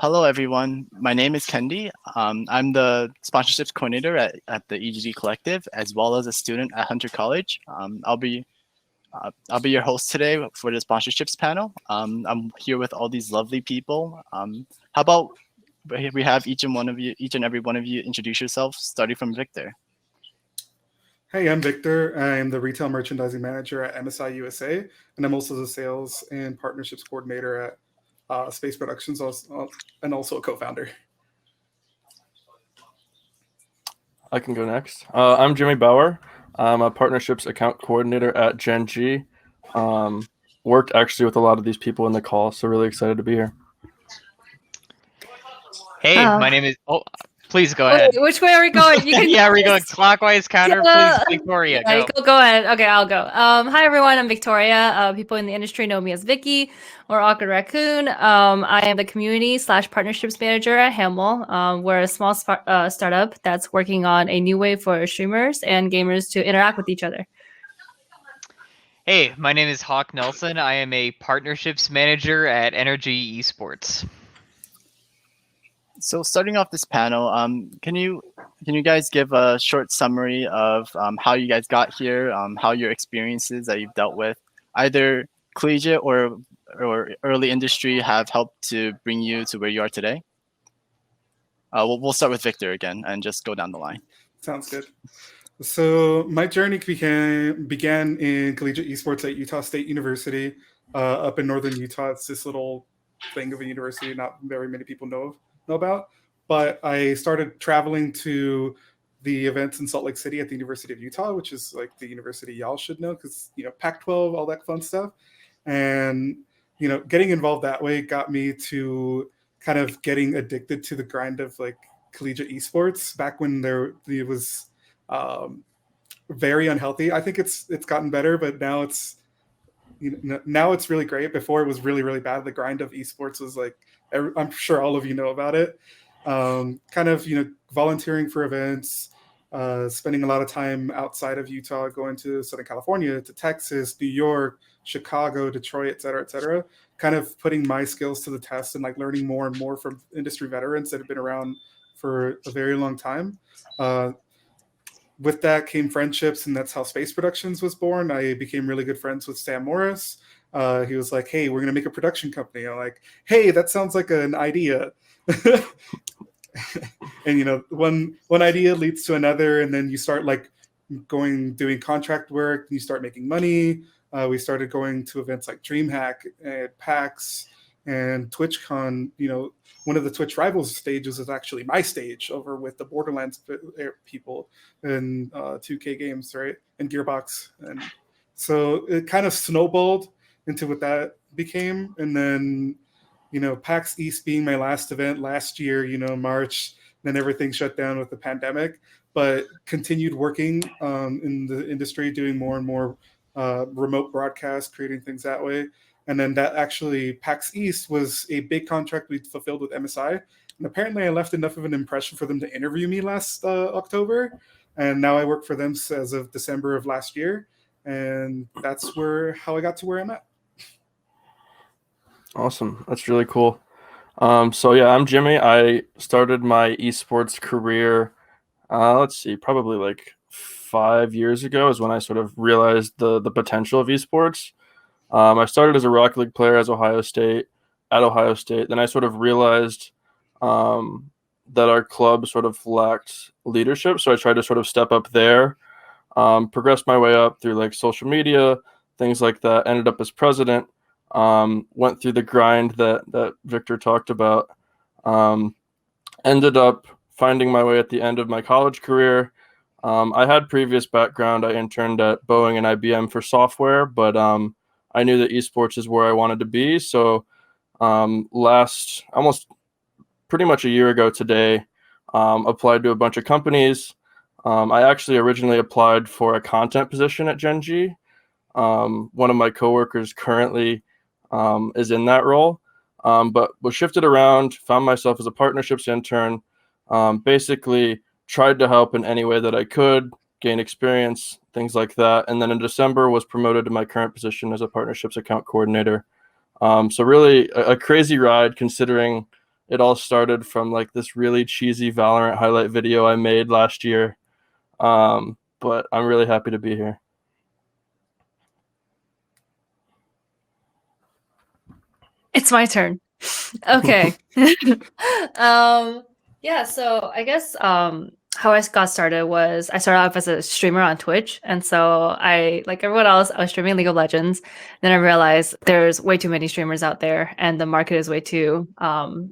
Hello, everyone. My name is Kendi. I'm the sponsorships coordinator at the EGG Collective, as well as a student at Hunter College. I'll be your host today for the sponsorships panel. I'm here with all these lovely people. How about we have each and every one of you, introduce yourself, starting from Victor. Hey, I'm Victor. I'm the retail merchandising manager at MSI USA, and I'm also the sales and partnerships coordinator at Space Productions, and also a co-founder. I can go next. I'm Jimmy Bauer. I'm a partnerships account coordinator at Gen G. Worked actually with a lot of these people in the call, so really excited to be here. Hey, my name is. Oh, please go ahead. Which way are we going? You can Yeah, are we going clockwise, counter? Please, Victoria, yeah, go. go ahead. Okay, I'll go. Hi everyone, I'm Victoria. People in the industry know me as Vicky or Awkward Raccoon. I am the community/partnerships manager at Hamel. We're a small startup that's working on a new way for streamers and gamers to interact with each other. Hey, my name is Hawk Nelson. I am a partnerships manager at Energy Esports. So starting off this panel, can you guys give a short summary of how you guys got here, how your experiences that you've dealt with, either collegiate or early industry, have helped to bring you to where you are today? We'll start with Victor again and just go down the line. Sounds good. So my journey began in collegiate esports at Utah State University, up in northern Utah. It's this little thing of a university not very many people know about. But I started traveling to the events in Salt Lake City at the University of Utah, which is like the university y'all should know because, Pac-12, all that fun stuff. And, getting involved that way got me to kind of getting addicted to the grind of like collegiate esports back when it was very unhealthy. I think it's gotten better, but now it's really great. Before it was really, really bad. The grind of esports was like, I'm sure all of you know about it. Kind of, volunteering for events, spending a lot of time outside of Utah, going to Southern California, to Texas, New York, Chicago, Detroit, et cetera, kind of putting my skills to the test and like learning more and more from industry veterans that have been around for a very long time. With that came friendships, and that's how Space Productions was born. I became really good friends with Sam Morris. He was like, "Hey, we're gonna make a production company." I'm like, "Hey, that sounds like an idea." And one idea leads to another, and then you start like doing contract work. You start making money. We started going to events like DreamHack and PAX and TwitchCon. One of the Twitch Rivals stages is actually my stage over with the Borderlands people and 2K Games, right? And Gearbox. And so it kind of snowballed into what that became. And then, PAX East being my last event last year, March, then everything shut down with the pandemic, but continued working in the industry, doing more and more remote broadcasts, creating things that way. And then that actually, PAX East was a big contract we fulfilled with MSI. And apparently I left enough of an impression for them to interview me last October. And now I work for them as of December of last year. And that's how I got to where I'm at. Awesome. That's really cool. So yeah, I'm Jimmy. I started my esports career, probably like 5 years ago is when I sort of realized the potential of esports. I started as a Rocket League player at Ohio State. Then I sort of realized that our club sort of lacked leadership. So I tried to sort of step up there, progressed my way up through like social media, things like that, ended up as president, went through the grind that Victor talked about, ended up finding my way at the end of my college career. I had previous background. I interned at Boeing and IBM for software, but I knew that esports is where I wanted to be. So almost pretty much a year ago today, applied to a bunch of companies. I actually originally applied for a content position at Gen G. One of my coworkers currently is in that role, but was shifted around, found myself as a partnerships intern, basically tried to help in any way that I could, gain experience, things like that. And then in December was promoted to my current position as a partnerships account coordinator. So really a crazy ride considering it all started from like this really cheesy Valorant highlight video I made last year. But I'm really happy to be here. It's my turn. Okay. Yeah, so I guess how I got started was I started off as a streamer on Twitch. And so I, like everyone else, I was streaming League of Legends. Then I realized there's way too many streamers out there and the market is way too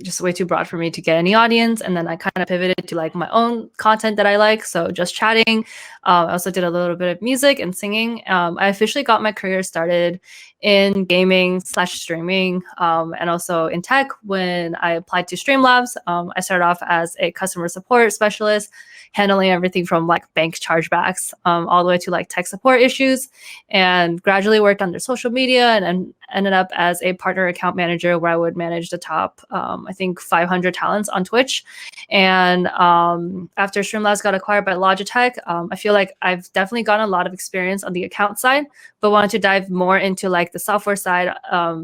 just way too broad for me to get any audience. And then I kind of pivoted to like my own content that I like. So just chatting. I also did a little bit of music and singing. I officially got my career started in gaming / streaming and also in tech when I applied to Streamlabs. I started off as a customer support specialist, handling everything from like bank chargebacks all the way to like tech support issues, and gradually worked on their social media and ended up as a partner account manager where I would manage the top, I think 500 talents on Twitch. And after Streamlabs got acquired by Logitech, I feel like I've definitely gotten a lot of experience on the account side, but wanted to dive more into like the software side,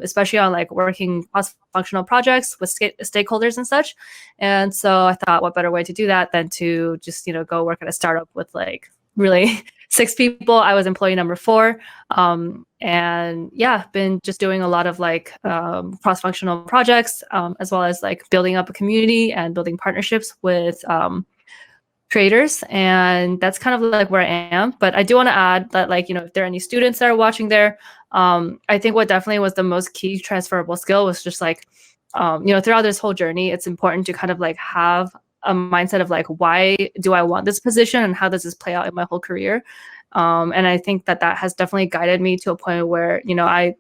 especially on like working cross-functional projects with stakeholders and such. And so I thought, what better way to do that than to just, go work at a startup with like really 6 people. I was employee number 4. And yeah, been just doing a lot of like cross-functional projects, as well as like building up a community and building partnerships with creators. And that's kind of like where I am. But I do want to add that, like, if there are any students that are watching there, I think what definitely was the most key transferable skill was just like, throughout this whole journey, it's important to kind of like have a mindset of like, why do I want this position and how does this play out in my whole career? And I think that has definitely guided me to a point where, when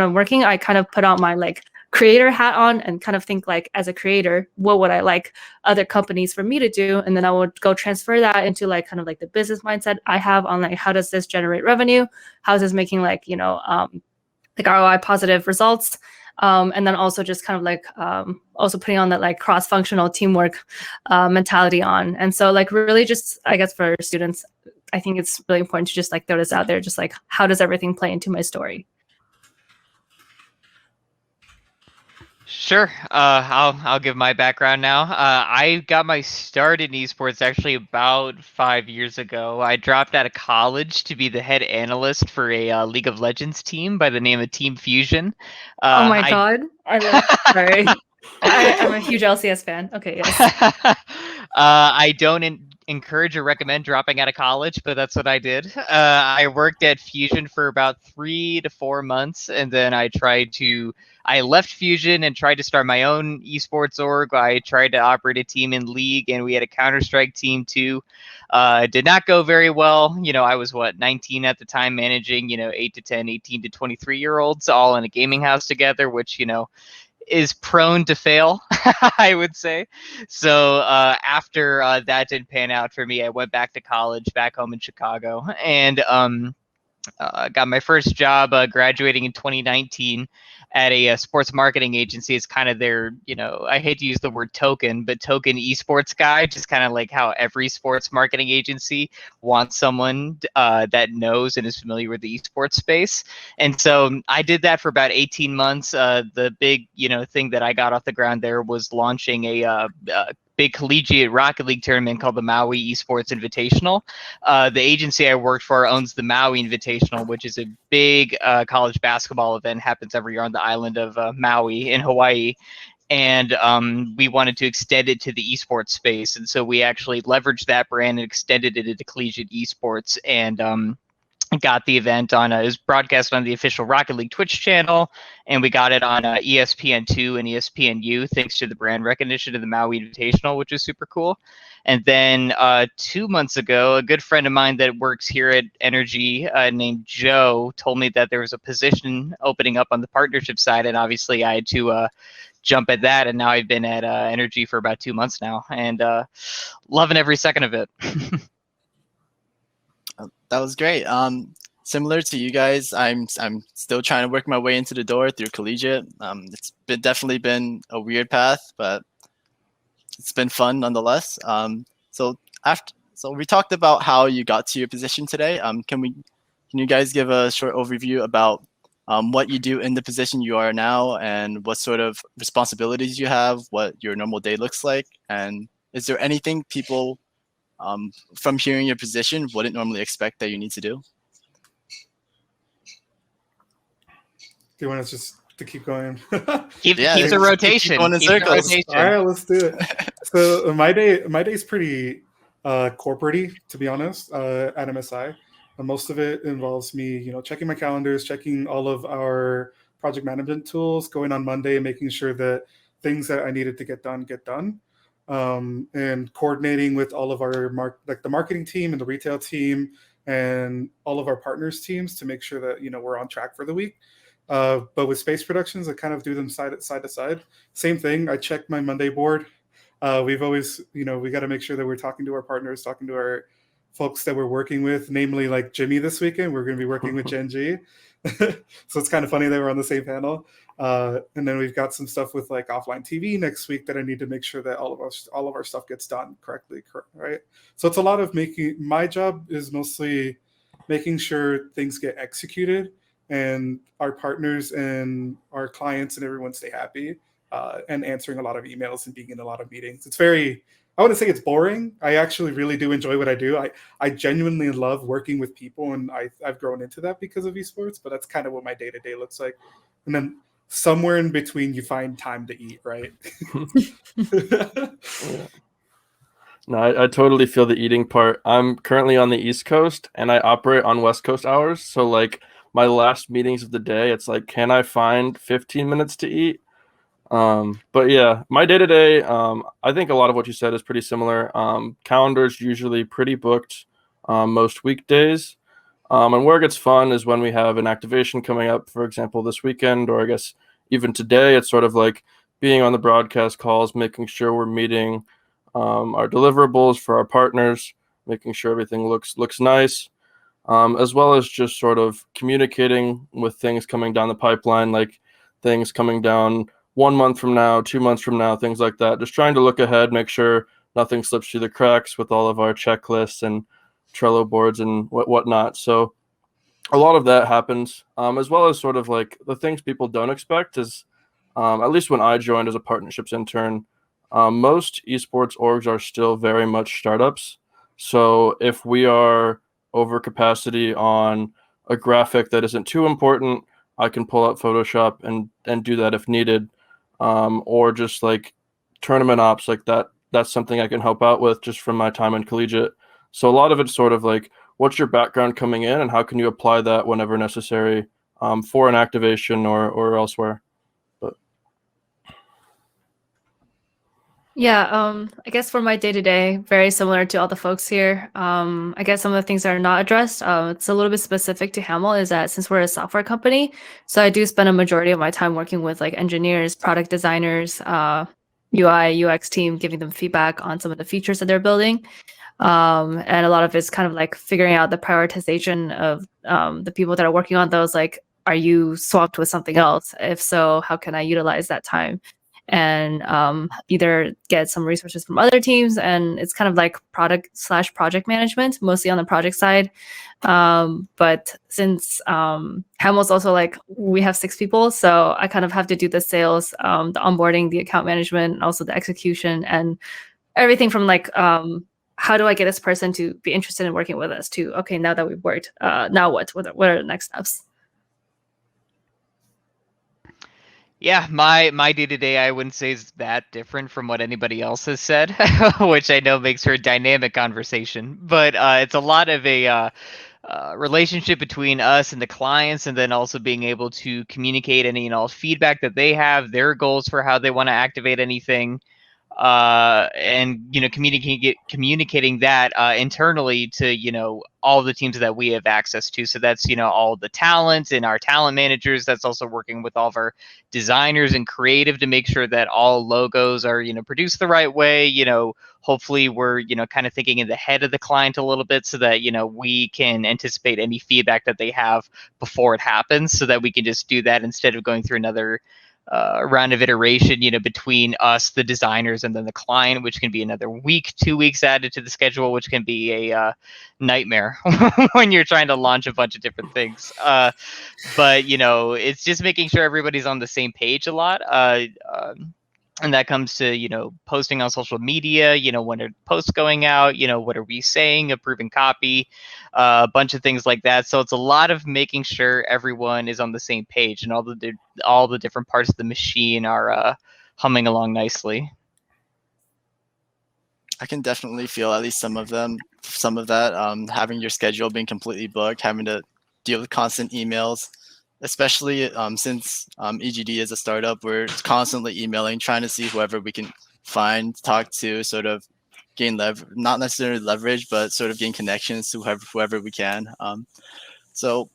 I'm working, I kind of put on my like creator hat on and kind of think like, as a creator, what would I like other companies for me to do? And then I would go transfer that into like kind of like the business mindset I have on like, how does this generate revenue? How is this making like, like ROI positive results? And then also just kind of like also putting on that like cross-functional teamwork mentality on. And so like really just, I guess for students, I think it's really important to just like throw this out there, just like, how does everything play into my story? Sure. I'll give my background now. I got my start in esports actually about 5 years ago. I dropped out of college to be the head analyst for a League of Legends team by the name of Team Fusion. Oh my god! Sorry, I'm a huge LCS fan. Okay, yes. I don't encourage or recommend dropping out of college, but that's what I did. I worked at Fusion for about 3 to 4 months, and then I left Fusion and tried to start my own esports org. I tried to operate a team in League, and we had a Counter-Strike team too. Did not go very well. I was 19 at the time, managing 8 to 10, 18 to 23-year-olds all in a gaming house together, which is prone to fail, I would say. So after that didn't pan out for me, I went back to college back home in Chicago and got my first job graduating in 2019 at a sports marketing agency. It's kind of their, I hate to use the word token, but token esports guy, just kind of like how every sports marketing agency wants someone that knows and is familiar with the esports space. And so I did that for about 18 months. The big, thing that I got off the ground there was launching a big collegiate Rocket League tournament called the Maui Esports Invitational. The agency I worked for owns the Maui Invitational, which is a big college basketball event, happens every year on the island of Maui in Hawaii. And we wanted to extend it to the esports space. And so we actually leveraged that brand and extended it into collegiate esports, and got the event on it was broadcast on the official Rocket League Twitch channel, and we got it on ESPN2 and ESPNU thanks to the brand recognition of the Maui Invitational, which is super cool. And then 2 months ago, a good friend of mine that works here at Energy named Joe told me that there was a position opening up on the partnership side, and obviously I had to jump at that, and now I've been at Energy for about 2 months now, and loving every second of it. That was great. Similar to you guys, I'm still trying to work my way into the door through collegiate. It's definitely been a weird path, but it's been fun nonetheless. So we talked about how you got to your position today. Can you guys give a short overview about what you do in the position you are now and what sort of responsibilities you have, what your normal day looks like, and is there anything people from hearing your position wouldn't normally expect that you need to do? Do you want us just to keep going? Keep Yeah, the keep rotation. going in Keep the circles. rotation. All right, let's do it. So my day's pretty corporate-y, to be honest, at MSI. Most of it involves me, checking my calendars, checking all of our project management tools, going on Monday, making sure that things that I needed to get done, and coordinating with all of our the marketing team and the retail team and all of our partners teams to make sure that we're on track for the week. But with space productions, I kind of do them side to side. Same thing. I check my Monday board. We've always, we got to make sure that we're talking to our partners, talking to our folks that we're working with, namely like Jimmy this weekend. We're going to be working with Gen G. So it's kind of funny that we're on the same panel. And then we've got some stuff with like offline TV next week that I need to make sure that all of our stuff gets done correctly, right? So it's a lot of my job is mostly making sure things get executed and our partners and our clients and everyone stay happy, and answering a lot of emails and being in a lot of meetings. It's I wouldn't say it's boring. I actually really do enjoy what I do. I genuinely love working with people, and I've grown into that because of esports, but that's kind of what my day-to-day looks like. And then somewhere in between, you find time to eat, right? Yeah. No, I totally feel the eating part. I'm currently on the East Coast and I operate on West Coast hours. So like my last meetings of the day, it's like, can I find 15 minutes to eat? But yeah, my day to day, I think a lot of what you said is pretty similar. Calendar's usually pretty booked most weekdays. And where it gets fun is when we have an activation coming up, for example, this weekend, or I guess even today. It's sort of like being on the broadcast calls, making sure we're meeting our deliverables for our partners, making sure everything looks nice, as well as just sort of communicating with things coming down the pipeline, like things coming down 1 month from now, 2 months from now, things like that. Just trying to look ahead, make sure nothing slips through the cracks with all of our checklists and Trello boards and whatnot. So a lot of that happens, as well as sort of like the things people don't expect is, at least when I joined as a partnerships intern, most esports orgs are still very much startups. So if we are over capacity on a graphic that isn't too important, I can pull out Photoshop and do that if needed, or just like tournament ops like that. That's something I can help out with just from my time in collegiate. So a lot of it's sort of like, what's your background coming in, and how can you apply that whenever necessary, for an activation or elsewhere. Yeah, I guess for my day-to-day, very similar to all the folks here. I guess some of the things that are not addressed, it's a little bit specific to Hamel, is that since we're a software company, so I do spend a majority of my time working with like engineers, product designers, UI, UX team, giving them feedback on some of the features that they're building. And a lot of it's kind of like figuring out the prioritization of the people that are working on those, like, are you swapped with something else? If so, how can I utilize that time? And either get some resources from other teams, and it's kind of like product/project management, mostly on the project side. But since Hamel's also like, we have 6 people, so I kind of have to do the sales, the onboarding, the account management, and also the execution, and everything from like, how do I get this person to be interested in working with us, to, okay, now that we've worked, now what are the next steps? Yeah, my day-to-day, I wouldn't say is that different from what anybody else has said, which I know makes for a dynamic conversation. But it's a lot of a relationship between us and the clients, and then also being able to communicate any and all feedback that they have, their goals for how they want to activate anything, and communicating that internally to all the teams that we have access to. So that's all the talent and our talent managers. That's also working with all of our designers and creative to make sure that all logos are produced the right way. Hopefully we're kind of thinking in the head of the client a little bit, so that we can anticipate any feedback that they have before it happens, so that we can just do that instead of going through another round of iteration, between us, the designers, and then the client, which can be another week, 2 weeks added to the schedule, which can be a nightmare when you're trying to launch a bunch of different things. But it's just making sure everybody's on the same page a lot. And that comes to posting on social media, when are posts going out, what are we saying, approving copy, a bunch of things like that. So it's a lot of making sure everyone is on the same page and all the different parts of the machine are humming along nicely. I can definitely feel at least some of that, having your schedule being completely booked, having to deal with constant emails, especially since EGD is a startup. We're constantly emailing, trying to see whoever we can find, talk to, sort of gain not necessarily leverage, but sort of gain connections to whoever we can. So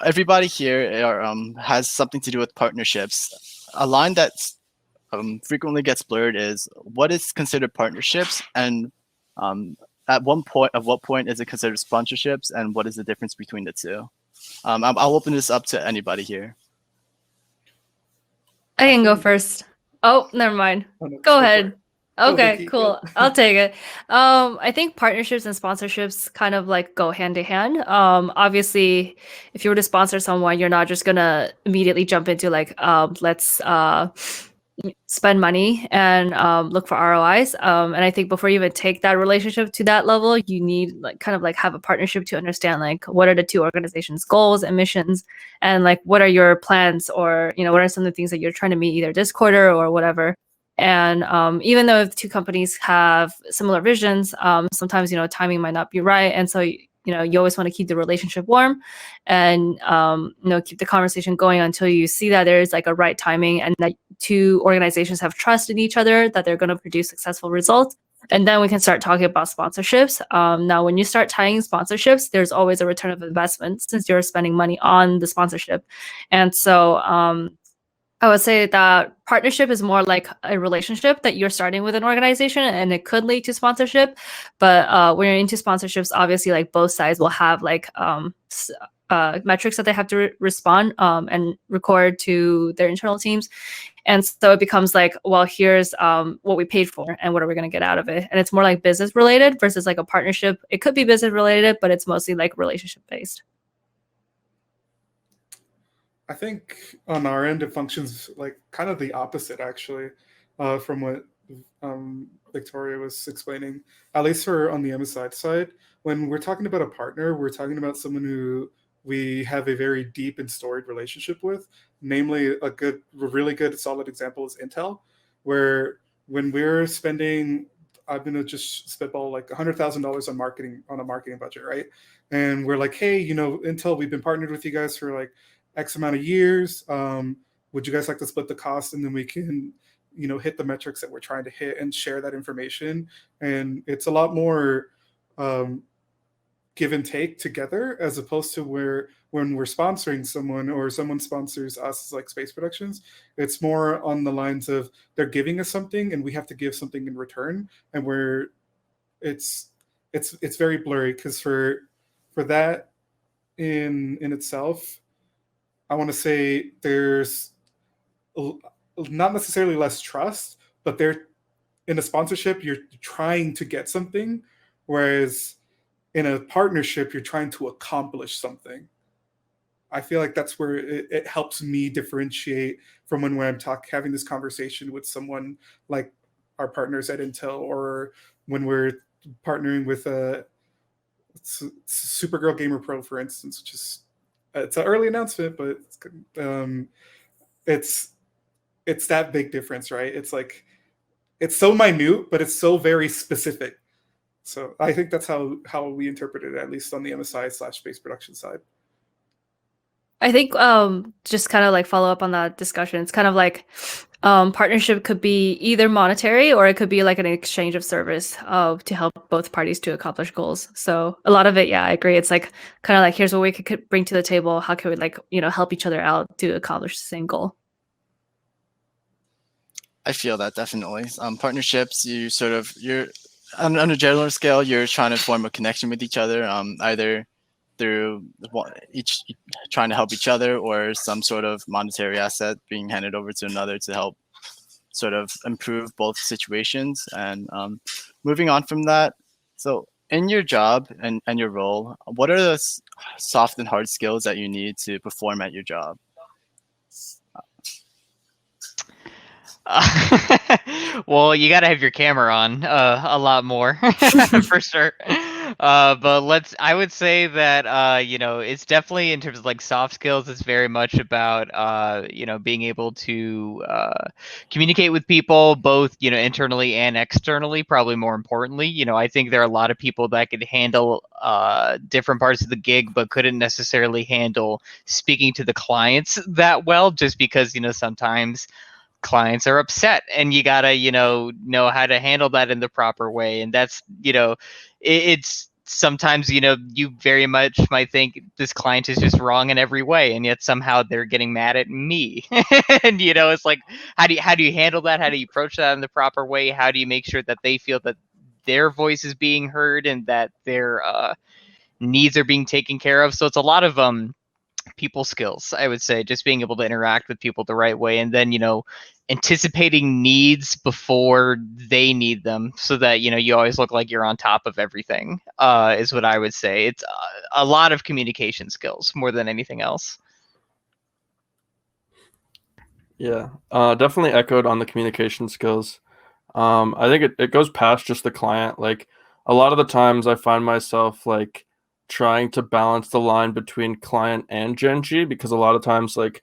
everybody here has something to do with partnerships. A line that's frequently gets blurred is what is considered partnerships, and at what point is it considered sponsorships, and what is the difference between the two? I'll open this up to anybody here. I can go first. Oh, never mind. Oh, no, Go for ahead. it. Okay, Vicky, cool. go. I'll take it. I think partnerships and sponsorships kind of like go hand in hand. Obviously, if you were to sponsor someone, you're not just gonna immediately jump into like, let's spend money and look for ROIs. And I think before you even take that relationship to that level, you need like kind of like have a partnership to understand like what are the two organizations' goals and missions, and like what are your plans, or what are some of the things that you're trying to meet either this quarter or whatever. And even though the two companies have similar visions, sometimes timing might not be right, and so you always want to keep the relationship warm, and keep the conversation going until you see that there's like a right timing, and that two organizations have trust in each other that they're going to produce successful results. And then we can start talking about sponsorships. Now, when you start tying sponsorships, there's always a return of investment since you're spending money on the sponsorship. And so I would say that partnership is more like a relationship that you're starting with an organization, and it could lead to sponsorship. But when you're into sponsorships, obviously, like both sides will have like metrics that they have to respond and record to their internal teams. And so it becomes like, well, here's what we paid for and what are we going to get out of it. And it's more like business related versus like a partnership. It could be business related, but it's mostly like relationship based. I think on our end, it functions like kind of the opposite, actually, from what Victoria was explaining. At least for on the MSI side, when we're talking about a partner, we're talking about someone who we have a very deep and storied relationship with. Namely, a really good, solid example is Intel, where when we're spending, I'm gonna just spitball like $100,000 on marketing, on a marketing budget, right? And we're like, hey, Intel, we've been partnered with you guys for like X amount of years. Would you guys like to split the cost, and then we can, hit the metrics that we're trying to hit and share that information? And it's a lot more give and take together, as opposed to where when we're sponsoring someone or someone sponsors us, like Space Productions, it's more on the lines of they're giving us something and we have to give something in return, and it's very blurry, because for that in itself, I want to say there's not necessarily less trust, but in a sponsorship, you're trying to get something, whereas in a partnership, you're trying to accomplish something. I feel like that's where it helps me differentiate from when I'm having this conversation with someone like our partners at Intel, or when we're partnering with Supergirl Gamer Pro, for instance, which is it's an early announcement, but it's that big difference, right? It's like it's so minute, but it's so very specific. So I think that's how we interpret it, at least on the MSI/Space Production side. I think just kind of like follow up on that discussion. It's kind of like partnership could be either monetary, or it could be like an exchange of service to help both parties to accomplish goals. So a lot of it, yeah, I agree. It's like kind of like, here's what we could bring to the table. How can we like, help each other out to accomplish the same goal? I feel that definitely. Partnerships, you're on a general scale, you're trying to form a connection with each other, either through each trying to help each other, or some sort of monetary asset being handed over to another to help sort of improve both situations. And moving on from that, so in your job and your role, what are the soft and hard skills that you need to perform at your job? Well, you got to have your camera on a lot more for sure. But I would say that, it's definitely in terms of like soft skills, it's very much about, being able to communicate with people, both, internally and externally, probably more importantly. I think there are a lot of people that could handle different parts of the gig, but couldn't necessarily handle speaking to the clients that well, just because, sometimes clients are upset and you gotta know how to handle that in the proper way. And that's it's sometimes you very much might think this client is just wrong in every way, and yet somehow they're getting mad at me. And it's like, how do you handle that? How do you approach that in the proper way? How do you make sure that they feel that their voice is being heard and that their needs are being taken care of? So it's a lot of people skills, I would say, just being able to interact with people the right way, and then anticipating needs before they need them, so that you always look like you're on top of everything, is what I would say. It's a lot of communication skills more than anything else. Yeah, definitely echoed on the communication skills. I think it goes past just the client. Like, a lot of the times I find myself like trying to balance the line between client and Gen G, because a lot of times like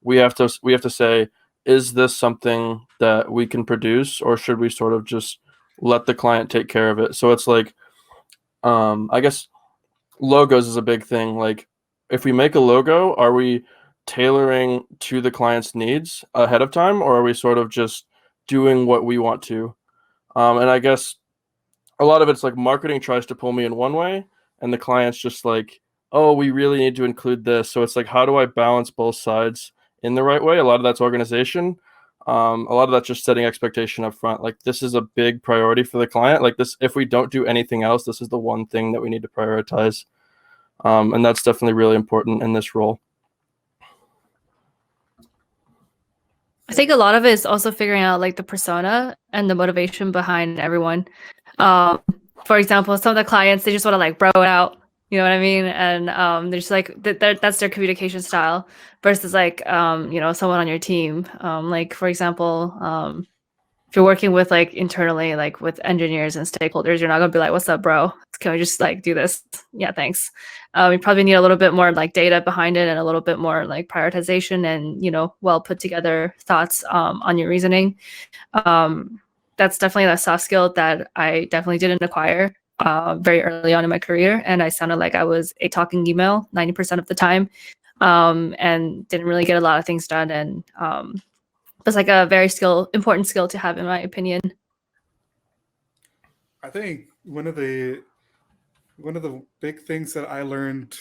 we have to say, is this something that we can produce, or should we sort of just let the client take care of it? So it's like, I guess logos is a big thing. Like, if we make a logo, are we tailoring to the client's needs ahead of time, or are we sort of just doing what we want to? And I guess a lot of it's like marketing tries to pull me in one way, and the client's just like, oh, we really need to include this. So it's like, how do I balance both sides in the right way? A lot of that's organization. A lot of that's just setting expectation up front. Like, this is a big priority for the client. Like, this, if we don't do anything else, this is the one thing that we need to prioritize. And that's definitely really important in this role. I think a lot of it is also figuring out like the persona and the motivation behind everyone. For example, some of the clients, they just want to like bro it out, you know what I mean? And they're just like that's their communication style, versus like someone on your team. Like, for example, if you're working with like internally, like with engineers and stakeholders, you're not gonna be like, "What's up, bro? Can we just like do this?" Yeah, thanks. You probably need a little bit more like data behind it, and a little bit more like prioritization, and well put together thoughts on your reasoning. That's definitely a soft skill that I definitely didn't acquire very early on in my career, and I sounded like I was a talking email 90% of the time, and didn't really get a lot of things done. And it's like a very important skill to have, in my opinion. I think one of the big things that I learned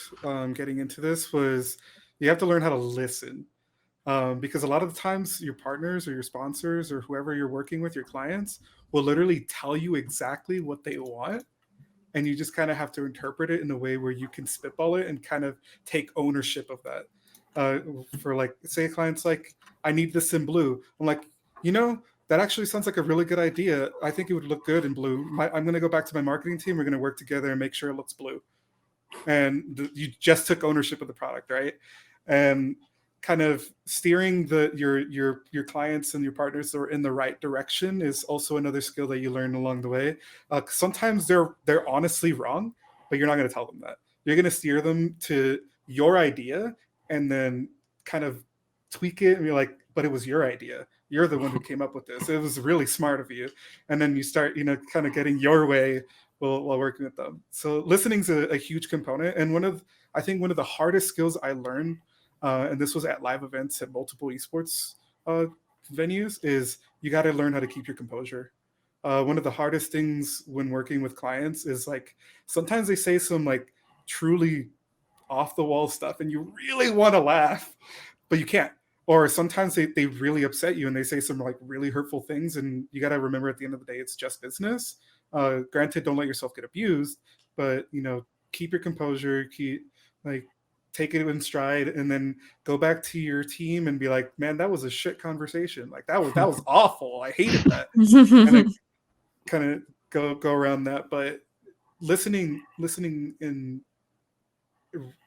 getting into this was you have to learn how to listen. Because a lot of the times your partners or your sponsors or whoever you're working with, your clients, will literally tell you exactly what they want. And you just kind of have to interpret it in a way where you can spitball it and kind of take ownership of that. For like, say a client's like, I need this in blue. I'm like, that actually sounds like a really good idea. I think it would look good in blue. I'm going to go back to my marketing team. We're going to work together and make sure it looks blue. And you just took ownership of the product, right? And kind of steering your clients and your partners are in the right direction is also another skill that you learn along the way. Sometimes they're honestly wrong, but you're not going to tell them that. You're going to steer them to your idea and then kind of tweak it and be like, but it was your idea. You're the one who came up with this. It was really smart of you. And then you start, kind of getting your way while working with them. So listening's a huge component. And I think one of the hardest skills I learned, and this was at live events at multiple esports venues, is you got to learn how to keep your composure. One of the hardest things when working with clients is like, sometimes they say some like truly off the wall stuff and you really want to laugh, but you can't. Or sometimes they really upset you and they say some like really hurtful things, and you got to remember at the end of the day, it's just business. Granted, don't let yourself get abused, but keep your composure, take it in stride, and then go back to your team and be like, man, that was a shit conversation. Like that was awful. I hated that. And I kind of go around that. But listening and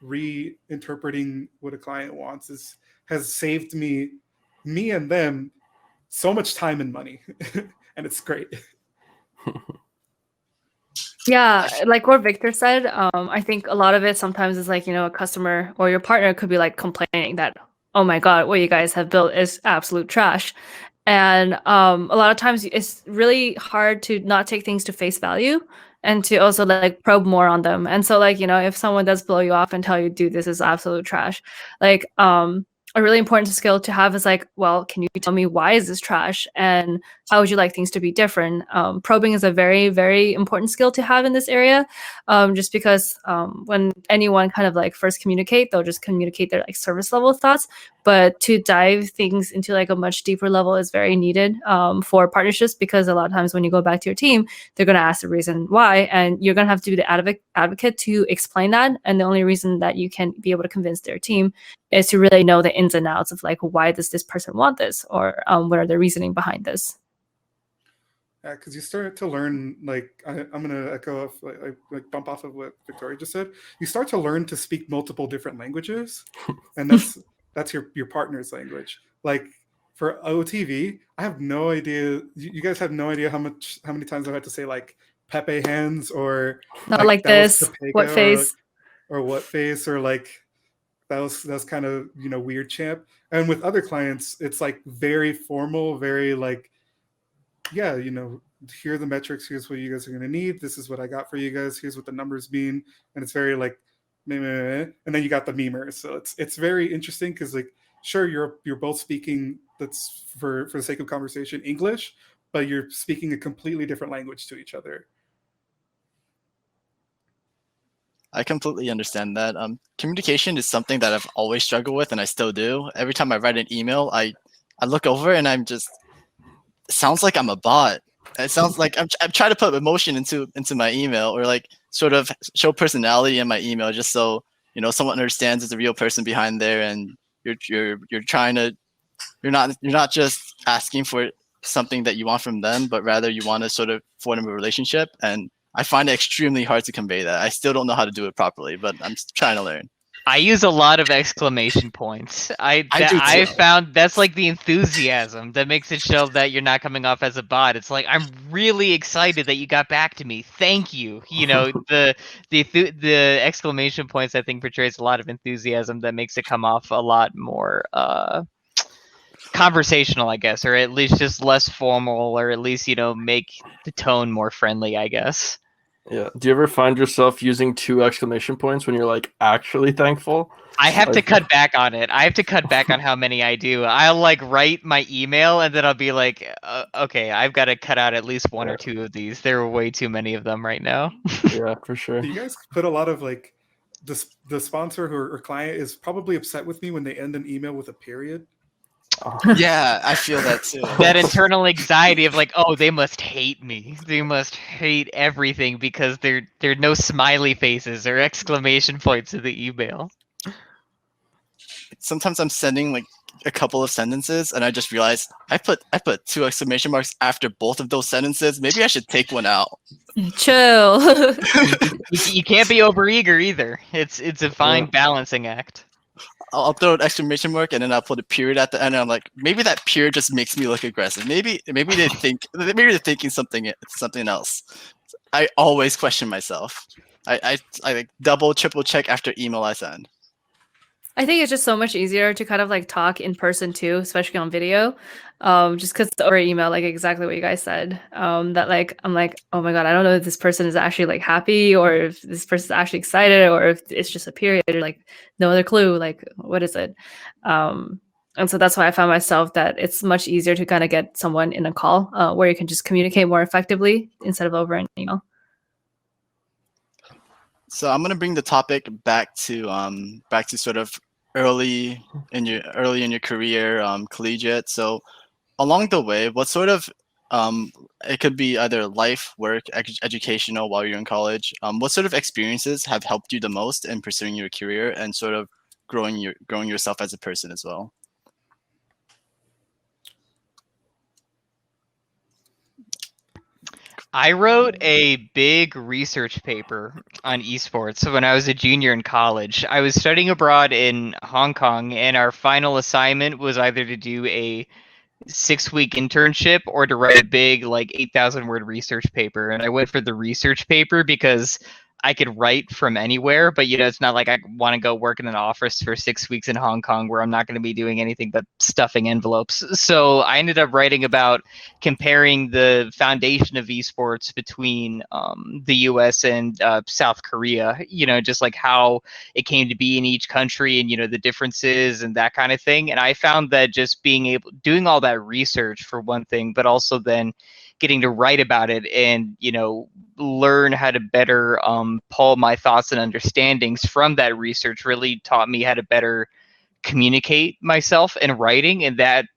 reinterpreting what a client wants has saved me and them so much time and money. And it's great. Yeah, like what Victor said, I think a lot of it sometimes is like, a customer or your partner could be like complaining that, oh my God, what you guys have built is absolute trash. And a lot of times it's really hard to not take things to face value and to also like probe more on them. And so like, if someone does blow you off and tell you, dude, this is absolute trash, like a really important skill to have is like, well, can you tell me why is this trash and how would you like things to be different? Probing is a very, very important skill to have in this area, just because when anyone kind of like first communicate, they'll just communicate their like service level thoughts. But to dive things into like a much deeper level is very needed for partnerships, because a lot of times when you go back to your team, they're going to ask the reason why, and you're going to have to be the advocate to explain that. And the only reason that you can be able to convince their team is to really know the ins and outs of like, why does this person want this, or what are the reasoning behind this. Yeah, because you start to learn, like I'm gonna echo off, like bump off of what Victoria just said. You start to learn to speak multiple different languages, and that's your partner's language. Like for OTV, I have no idea. You guys have no idea how many times I've had to say like Pepe hands, or not like this, Topeka, what face, or what face, or like that was kind of weird champ. And with other clients, it's like very formal, very like, yeah, here are the metrics, here's what you guys are going to need, this is what I got for you guys, here's what the numbers mean. And it's very like meh, meh, meh. And then you got the memers, so it's very interesting, because like sure, you're both speaking, that's for the sake of conversation, English, but you're speaking a completely different language to each other. I completely understand that. Communication is something that I've always struggled with, and I still do. Every time I write an email, I look over and it sounds like I'm a bot. It sounds like I'm trying to put emotion into my email, or like sort of show personality in my email, just so someone understands there's a real person behind there, and you're trying to you're not just asking for something that you want from them, but rather you want to sort of form a relationship. And I find it extremely hard to convey that. I still don't know how to do it properly, but I'm trying to learn. I use a lot of exclamation points. I found that's like the enthusiasm that makes it show that you're not coming off as a bot. It's like, I'm really excited that you got back to me. Thank you. The exclamation points, I think, portrays a lot of enthusiasm that makes it come off a lot more conversational, I guess, or at least just less formal, or at least make the tone more friendly, I guess. Yeah. Do you ever find yourself using 2 exclamation points when you're like actually thankful? I have to cut back on it. I have to cut back on how many I do. I'll like write my email and then I'll be like, okay, I've got to cut out at least 1 or 2 of these. There are way too many of them right now. Yeah, for sure. Do you guys put a lot of like the sponsor or client is probably upset with me when they end an email with a period? Yeah, I feel that too. That internal anxiety of like, oh, they must hate me. They must hate everything because there are no smiley faces or exclamation points in the email. Sometimes I'm sending like a couple of sentences and I just realize I put 2 exclamation marks after both of those sentences. Maybe I should take one out. Chill. You can't be overeager either. It's a fine balancing act. I'll throw an exclamation mark and then I'll put a period at the end. And I'm like, maybe that period just makes me look aggressive. Maybe they're thinking something else. I always question myself. I like double, triple check after email I send. I think it's just so much easier to kind of like talk in person too, especially on video. Just because over email, like exactly what you guys said. That like I'm like, oh my God, I don't know if this person is actually like happy, or if this person's actually excited, or if it's just a period, or like no other clue. Like what is it? And so that's why I found myself that it's much easier to kind of get someone in a call where you can just communicate more effectively instead of over an email. So I'm gonna bring the topic back to sort of early in your career, collegiate. So along the way, what sort of It could be either life, work, educational while you're in college. What sort of experiences have helped you the most in pursuing your career and sort of growing yourself as a person as well? I wrote a big research paper on esports when I was a junior in college. I was studying abroad in Hong Kong, and our final assignment was either to do a 6-week internship or to write a big, like 8,000 word research paper. And I went for the research paper because I could write from anywhere, but it's not like I want to go work in an office for 6 weeks in Hong Kong where I'm not going to be doing anything but stuffing envelopes. So I ended up writing about comparing the foundation of esports between the US and South Korea, just like how it came to be in each country and, the differences and that kind of thing. And I found that just doing all that research for one thing, but also then getting to write about it and, learn how to better pull my thoughts and understandings from that research really taught me how to better communicate myself in writing. And that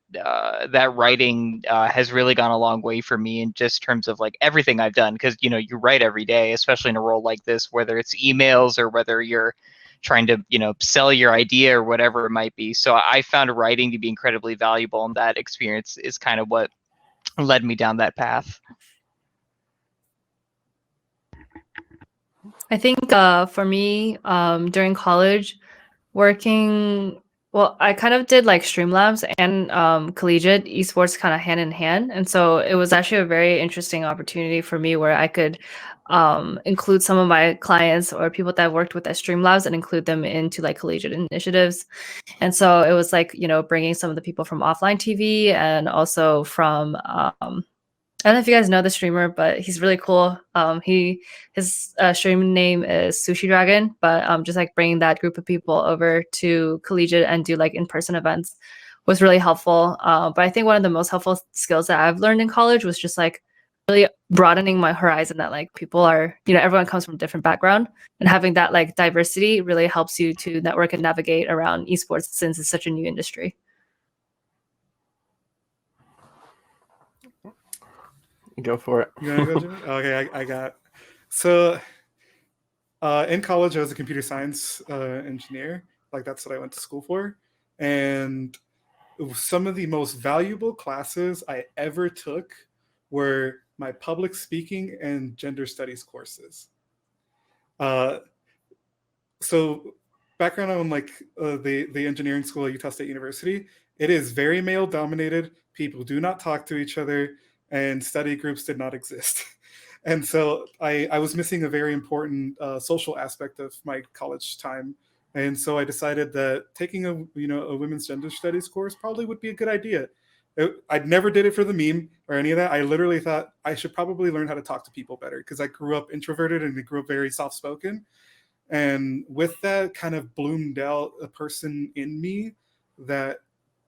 writing has really gone a long way for me in just terms of like everything I've done. Because, you write every day, especially in a role like this, whether it's emails or whether you're trying to, sell your idea or whatever it might be. So I found writing to be incredibly valuable. And that experience is kind of what led me down that path. I think for me, during college, I kind of did like Streamlabs and collegiate esports kind of hand in hand. And so it was actually a very interesting opportunity for me where I could include some of my clients or people that I worked with at Streamlabs and include them into like collegiate initiatives. And so it was like, bringing some of the people from offline TV and also from I don't know if you guys know the streamer, but he's really cool. His stream name is Sushi Dragon, but just like bringing that group of people over to collegiate and do like in-person events was really helpful. But I think one of the most helpful skills that I've learned in college was just like really broadening my horizon. That like people are, everyone comes from a different background, and having that like diversity really helps you to network and navigate around esports since it's such a new industry. Go for it. You want to go, Jimmy? Okay, I got. So, in college, I was a computer science engineer. Like that's what I went to school for, and some of the most valuable classes I ever took were my public speaking and gender studies courses. So, background on like the engineering school at Utah State University, it is very male dominated. People do not talk to each other, and study groups did not exist. And so I was missing a very important social aspect of my college time. And so I decided that taking a women's gender studies course probably would be a good idea. I never did it for the meme or any of that. I literally thought I should probably learn how to talk to people better because I grew up introverted and I grew up very soft-spoken. And with that kind of bloomed out a person in me that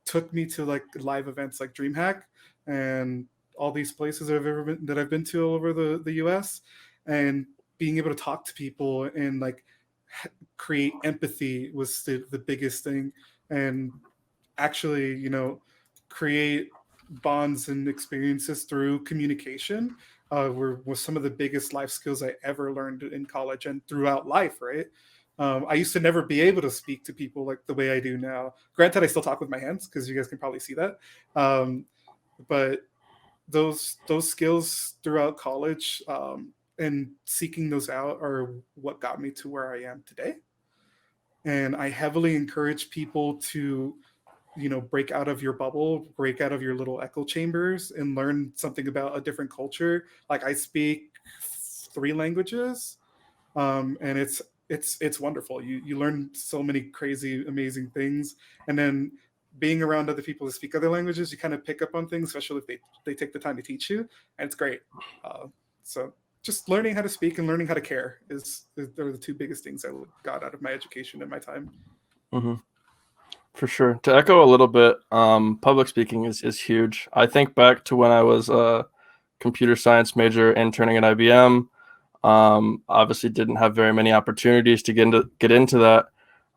took me to like live events like DreamHack and all these places that I've been to all over the US, and being able to talk to people and like create empathy was the biggest thing, and actually create bonds and experiences through communication were some of the biggest life skills I ever learned in college and throughout life, right? I used to never be able to speak to people like the way I do now. Granted, I still talk with my hands because you guys can probably see that. But those skills throughout college and seeking those out are what got me to where I am today. And I heavily encourage people to break out of your bubble, break out of your little echo chambers and learn something about a different culture. Like I speak 3 languages, and it's wonderful. You learn so many crazy amazing things, and then being around other people who speak other languages, you kind of pick up on things, especially if they take the time to teach you, and it's great. So just learning how to speak and learning how to care are the 2 biggest things I got out of my education and my time. Mm-hmm. For sure. To echo a little bit, public speaking is huge. I think back to when I was a computer science major interning at IBM. Obviously didn't have very many opportunities to get into that.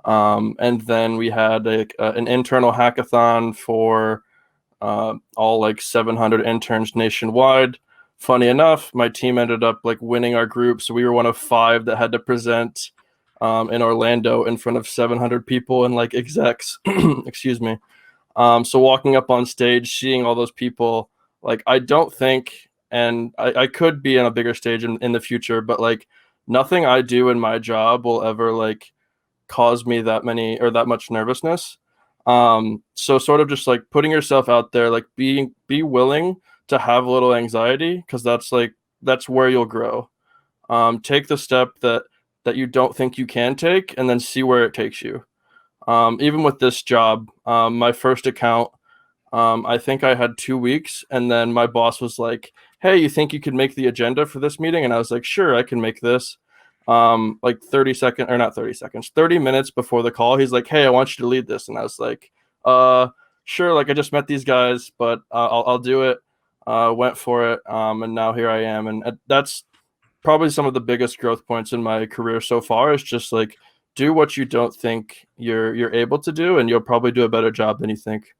And then we had an internal hackathon for all like 700 interns nationwide. Funny enough, my team ended up like winning our group, so we were one of 5 that had to present in Orlando in front of 700 people and like execs. Excuse me. So walking up on stage, seeing all those people, like I don't think, and I could be on a bigger stage in the future, but like nothing I do in my job will ever like cause me that much nervousness. So sort of just like putting yourself out there, like be willing to have a little anxiety, because that's where you'll grow. Take the step that you don't think you can take, and then see where it takes you. Even with this job, my first account, I think I had 2 weeks, and then my boss was like, "Hey, you think you could make the agenda for this meeting?" And I was like, "Sure, I can make this." Like 30 minutes before the call, he's like, "Hey, I want you to lead this." And I was like, sure, like I just met these guys, but I'll do it. Went for it. And now here I am. And that's probably some of the biggest growth points in my career so far, is just like do what you don't think you're able to do, and you'll probably do a better job than you think.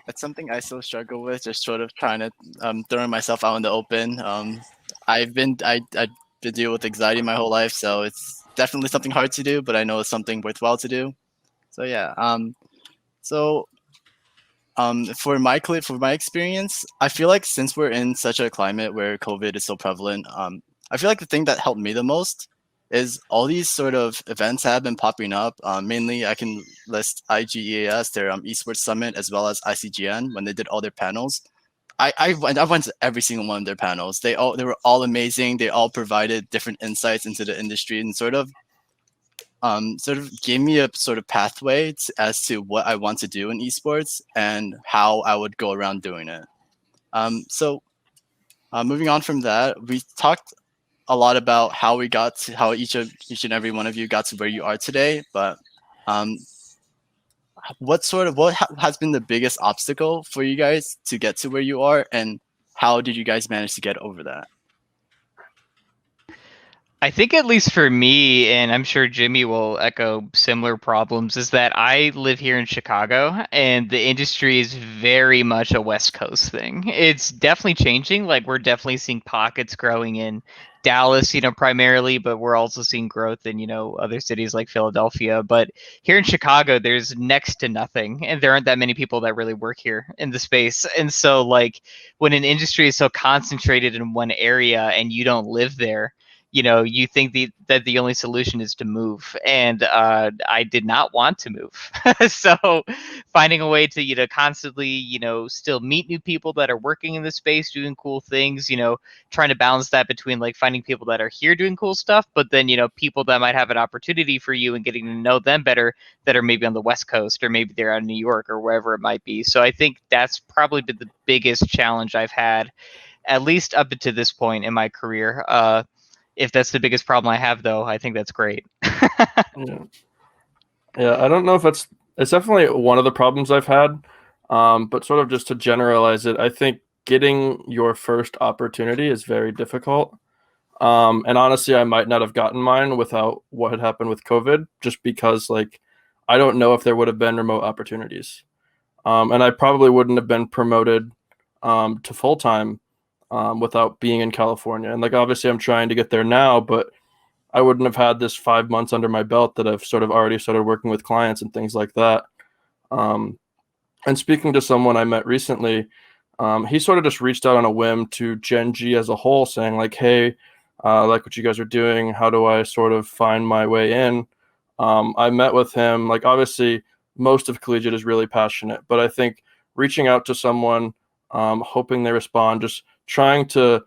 That's something I still struggle with, just sort of trying to throwing myself out in the open. I've been to deal with anxiety my whole life, so it's definitely something hard to do, but I know it's something worthwhile to do. So yeah. So for my experience, I feel like since we're in such a climate where COVID is so prevalent, I feel like the thing that helped me the most is all these sort of events have been popping up. Mainly, I can list IGEAS, their esports summit, as well as ICGN when they did all their panels. I went to every single one of their panels. They were all amazing. They all provided different insights into the industry and sort of gave me a sort of pathway as to what I want to do in esports and how I would go around doing it. So moving on from that, we talked a lot about how we got to how each and every one of you got to where you are today. But what has been the biggest obstacle for you guys to get to where you are, and how did you guys manage to get over that? I think at least for me, and I'm sure Jimmy will echo similar problems, is that I live here in Chicago and the industry is very much a West Coast thing. It's definitely changing. Like we're definitely seeing pockets growing in Dallas, primarily, but we're also seeing growth in, other cities like Philadelphia. But here in Chicago, there's next to nothing, and there aren't that many people that really work here in the space. And so like when an industry is so concentrated in one area and you don't live there, you think that the only solution is to move, and I did not want to move. So finding a way to constantly still meet new people that are working in the space doing cool things, trying to balance that between like finding people that are here doing cool stuff, but then people that might have an opportunity for you and getting to know them better that are maybe on the West Coast or maybe they're out in New York or wherever it might be. So I think that's probably been the biggest challenge I've had, at least up to this point in my career. If that's the biggest problem I have, though, I think that's great. Yeah, I don't know if it's definitely one of the problems I've had, but sort of just to generalize it, I think getting your first opportunity is very difficult. And honestly, I might not have gotten mine without what had happened with COVID, just because like I don't know if there would have been remote opportunities, and I probably wouldn't have been promoted to full time without being in California. And like obviously, I'm trying to get there now, but I wouldn't have had this 5 months under my belt that I've sort of already started working with clients and things like that. And speaking to someone I met recently, he sort of just reached out on a whim to Gen G as a whole, saying like, "Hey, I like what you guys are doing. How do I sort of find my way in?" I met with him. Like obviously, most of collegiate is really passionate, but I think reaching out to someone, hoping they respond, just trying to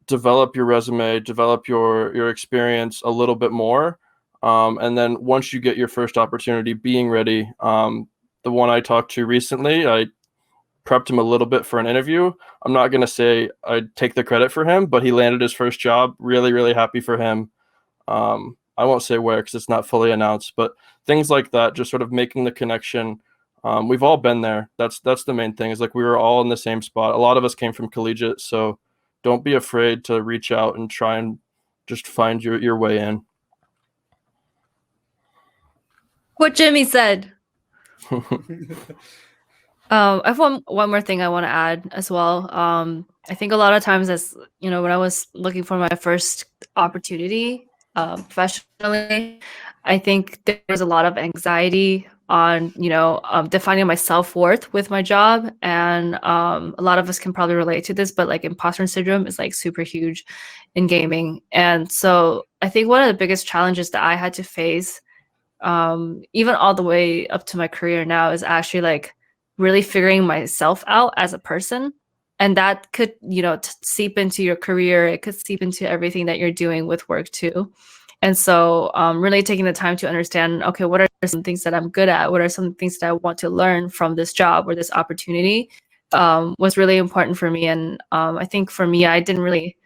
develop your resume, develop your experience a little bit more, and then once you get your first opportunity, being ready. The one I talked to recently, I prepped him a little bit for an interview. I'm not going to say I'd take the credit for him, but he landed his first job. Really, really happy for him. I won't say where because it's not fully announced, but things like that, just sort of making the connection. We've all been there. That's the main thing, is like we were all in the same spot. A lot of us came from collegiate, so don't be afraid to reach out and try and just find your way in. What Jimmy said. I have one more thing I want to add as well. I think a lot of times, as you know, when I was looking for my first opportunity professionally, I think there was a lot of anxiety on defining my self-worth with my job, and a lot of us can probably relate to this, but like imposter syndrome is like super huge in gaming. And so I think one of the biggest challenges that I had to face, even all the way up to my career now, is actually like really figuring myself out as a person. And that could seep into your career. It could seep into everything that you're doing with work too. And so really taking the time to understand, okay, what are some things that I'm good at? What are some things that I want to learn from this job or this opportunity was really important for me. And I think for me, I didn't really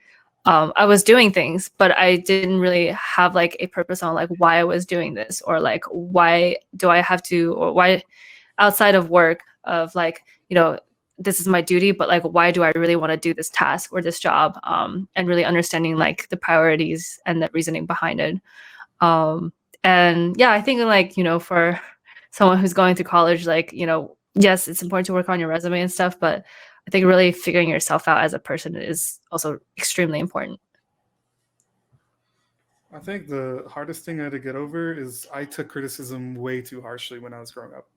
I was doing things, but I didn't really have like a purpose on like why I was doing this, or like why do I have to, or why outside of work of like, this is my duty, but like why do I really want to do this task or this job? And really understanding like the priorities and the reasoning behind it. And yeah, I think like, for someone who's going through college, like, yes, it's important to work on your resume and stuff, but I think really figuring yourself out as a person is also extremely important. I think the hardest thing I had to get over is I took criticism way too harshly when I was growing up.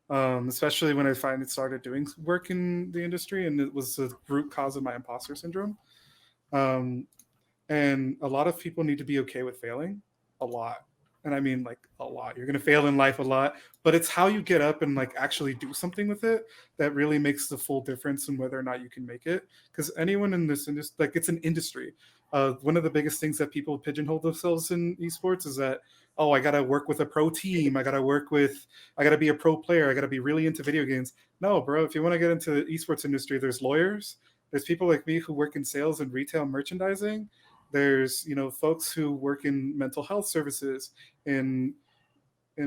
Especially when I finally started doing work in the industry, and it was the root cause of my imposter syndrome. And a lot of people need to be okay with failing a lot. And I mean like a lot. You're going to fail in life a lot, but it's how you get up and like actually do something with it that really makes the full difference in whether or not you can make it. Because anyone in this industry, like it's an industry. One of the biggest things that people pigeonhole themselves in esports is that, oh, I got to work with a pro team. I got to be a pro player. I got to be really into video games. No, bro, if you want to get into the esports industry, there's lawyers. There's people like me who work in sales and retail merchandising. There's, folks who work in mental health services, in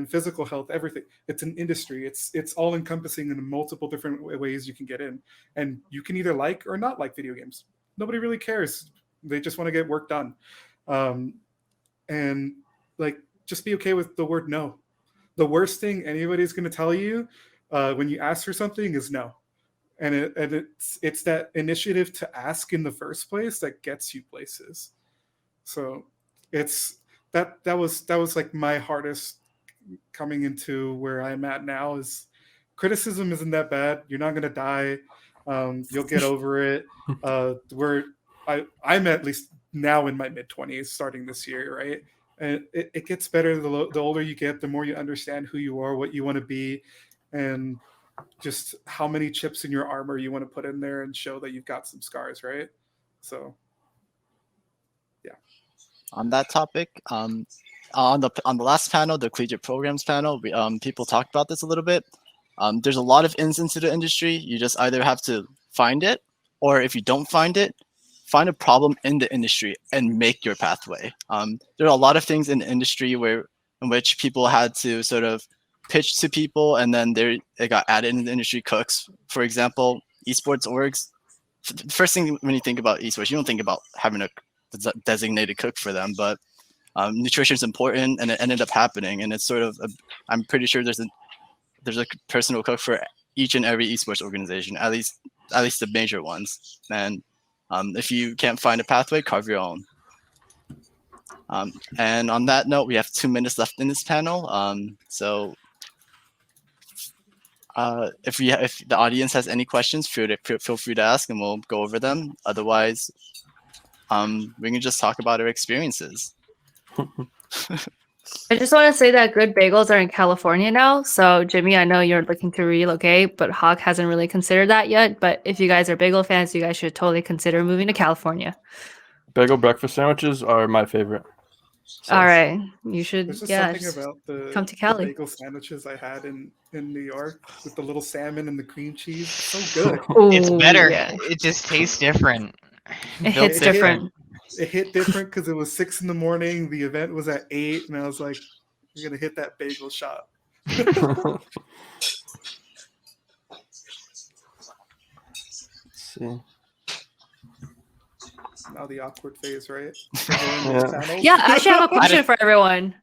physical health, everything. It's an industry. It's all encompassing in multiple different ways you can get in. And you can either like or not like video games. Nobody really cares. They just want to get work done. And like, just be okay with the word no. The worst thing anybody's going to tell you when you ask for something is no. And it's that initiative to ask in the first place that gets you places. So it's that was like my hardest coming into where I'm at now. Is criticism isn't that bad. You're not gonna die. You'll get over it. I'm at least now in my mid-20s, starting this year, right? And it gets better the older you get, the more you understand who you are, what you want to be, and just how many chips in your armor you want to put in there and show that you've got some scars, right? So, yeah. On that topic, on the last panel, the collegiate programs panel, people talked about this a little bit. There's a lot of ins into the industry. You just either have to find it, or if you don't find it, find a problem in the industry and make your pathway. There are a lot of things in the industry in which people had to sort of pitch to people, and then it got added in the industry cooks. For example, esports orgs. First thing when you think about esports, you don't think about having a designated cook for them, but nutrition is important, and it ended up happening. And it's sort of I'm pretty sure there's a personal cook for each and every esports organization, at least the major ones. And if you can't find a pathway, carve your own. And on that note, we have 2 minutes left in this panel. So if the audience has any questions, feel free to ask, and we'll go over them. Otherwise, we can just talk about our experiences. I just want to say that Good Bagels are in California now. So, Jimmy, I know you're looking to relocate, but Hawk hasn't really considered that yet. But if you guys are bagel fans, you guys should totally consider moving to California. Bagel breakfast sandwiches are my favorite. So. All right, you should. There's just Yeah, something about come to Cali. the bagel sandwiches I had in New York with the little salmon and the cream cheese. It's so good. It's Ooh, better. yeah. It just tastes different. It hits different. It hit different because it was 6 a.m. The event was at 8, and I was like, "You're gonna hit that bagel shop." Let's see. Now the awkward phase, right? Yeah, I actually have a question for everyone.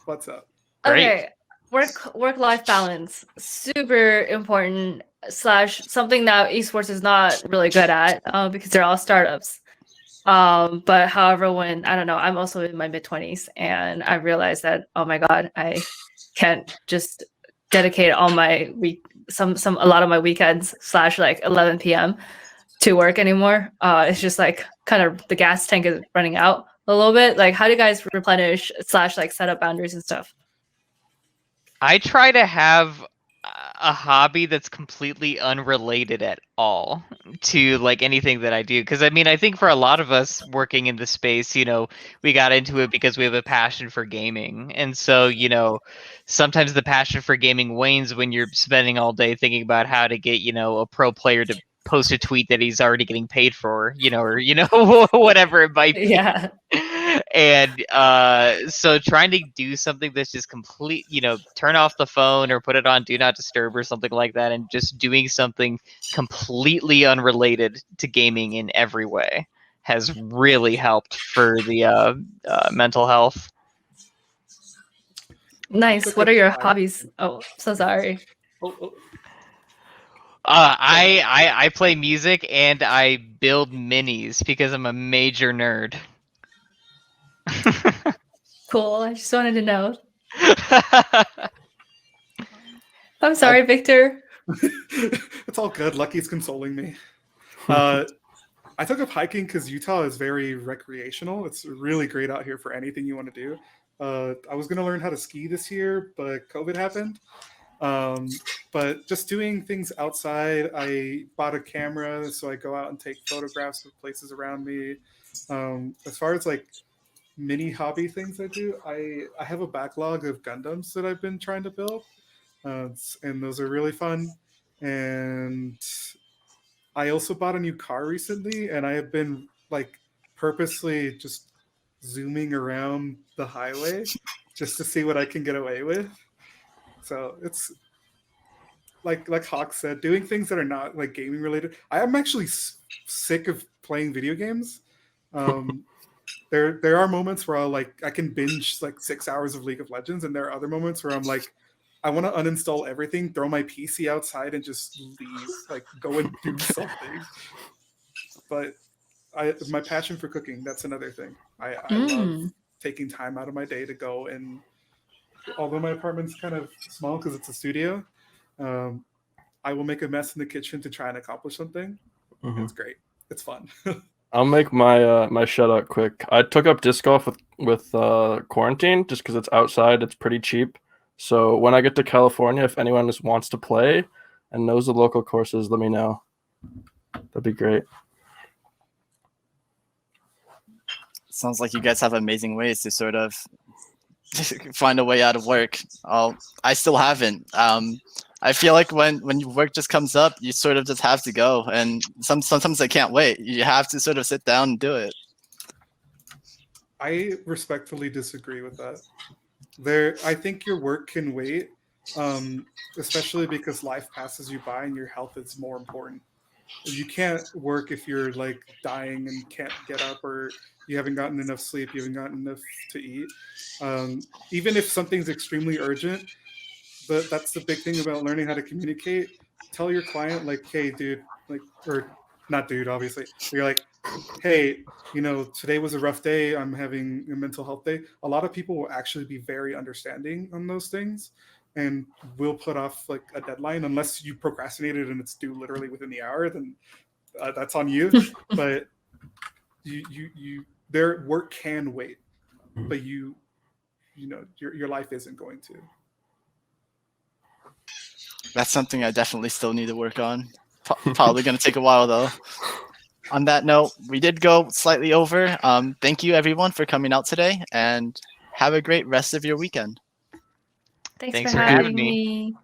What's up? Great. Okay, work life balance, super important slash something that esports is not really good at because they're all startups. But however, when I don't know, I'm also in my mid-20s and I realized that, oh my God, I can't just dedicate all my a lot of my weekends slash like 11 p.m. to work anymore. It's just like kind of the gas tank is running out a little bit. Like, how do you guys replenish slash like set up boundaries and stuff? I try to have a hobby that's completely unrelated at all to like anything that I do. Because I mean, I think for a lot of us working in the space, we got into it because we have a passion for gaming. And so, sometimes the passion for gaming wanes when you're spending all day thinking about how to get, a pro player to post a tweet that he's already getting paid for, or, whatever it might be. Yeah. And so trying to do something that's just complete, turn off the phone or put it on do not disturb or something like that, and just doing something completely unrelated to gaming in every way has really helped for the mental health. Nice. What are your hobbies? Oh, so sorry. I play music and I build minis because I'm a major nerd. Cool. I just wanted to know. I'm sorry, Victor. It's all good. Lucky's consoling me. I took up hiking because Utah is very recreational. It's really great out here for anything you want to do. I was going to learn how to ski this year, but COVID happened. But just doing things outside, I bought a camera, so I go out and take photographs of places around me. As far as like mini hobby things I do, I have a backlog of Gundams that I've been trying to build, and those are really fun. And I also bought a new car recently, and I have been like purposely just zooming around the highway just to see what I can get away with. So it's like Hawk said, doing things that are not like gaming related. I am actually sick of playing video games. There are moments where I can binge like 6 hours of League of Legends, and there are other moments where I'm like, I want to uninstall everything, throw my PC outside, and just leave, like go and do something. But my passion for cooking, that's another thing. I love taking time out of my day to go, and although my apartment's kind of small because it's a studio, I will make a mess in the kitchen to try and accomplish something. It's great. It's fun. I'll make my my shout out quick. I took up disc golf with quarantine just because it's outside. It's pretty cheap. So when I get to California, if anyone just wants to play and knows the local courses, let me know. That'd be great. Sounds like you guys have amazing ways to sort of find a way out of work. I still haven't. I feel like when work just comes up, you sort of just have to go, and sometimes I can't wait. You have to sort of sit down and do it. I respectfully disagree with that. I think your work can wait, especially because life passes you by and your health is more important. You can't work if you're like dying and can't get up, or you haven't gotten enough sleep, you haven't gotten enough to eat. Even if something's extremely urgent, but that's the big thing about learning how to communicate. Tell your client like, hey, dude, like, or not dude, obviously. You're like, hey, today was a rough day. I'm having a mental health day. A lot of people will actually be very understanding on those things and will put off like a deadline unless you procrastinated and it's due literally within the hour, then that's on you. But their work can wait, but your life isn't going to. That's something I definitely still need to work on. Probably going to take a while though. On that note, we did go slightly over. Thank you everyone for coming out today, and have a great rest of your weekend. Thanks for having me.